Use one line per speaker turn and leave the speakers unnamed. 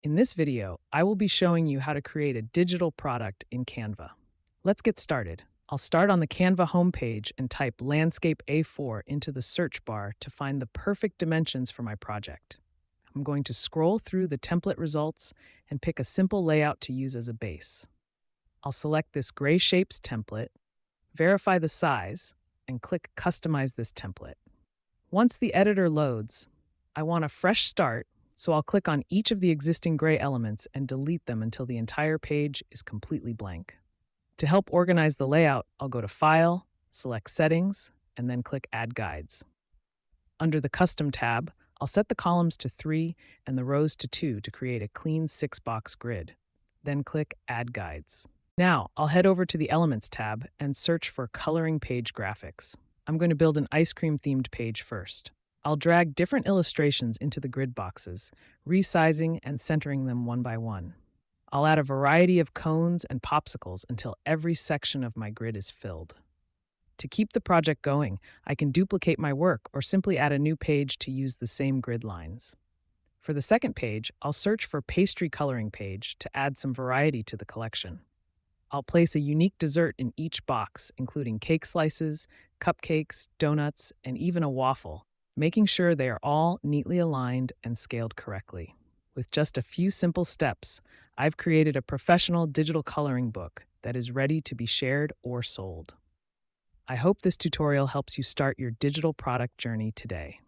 In this video, I will be showing you how to create a digital product in Canva. Let's get started. I'll start on the Canva homepage and type Landscape A4 into the search bar to find the perfect dimensions for my project. I'm going to scroll through the template results and pick a simple layout to use as a base. I'll select this Gray Shapes template, verify the size, and click Customize this template. Once the editor loads, I want a fresh start, so I'll click on each of the existing gray elements and delete them until the entire page is completely blank. To help organize the layout, I'll go to File, select Settings, and then click Add Guides. Under the Custom tab, I'll set the columns to 3 and the rows to 2 to create a clean 6-box grid. Then click Add Guides. Now, I'll head over to the Elements tab and search for Coloring Page Graphics. I'm going to build an ice cream themed page first. I'll drag different illustrations into the grid boxes, resizing and centering them one by one. I'll add a variety of cones and popsicles until every section of my grid is filled. To keep the project going, I can duplicate my work or simply add a new page to use the same grid lines. For the second page, I'll search for Pastry Coloring Page to add some variety to the collection. I'll place a unique dessert in each box, including cake slices, cupcakes, donuts, and even a waffle, making sure they are all neatly aligned and scaled correctly. With just a few simple steps, I've created a professional digital coloring book that is ready to be shared or sold. I hope this tutorial helps you start your digital product journey today.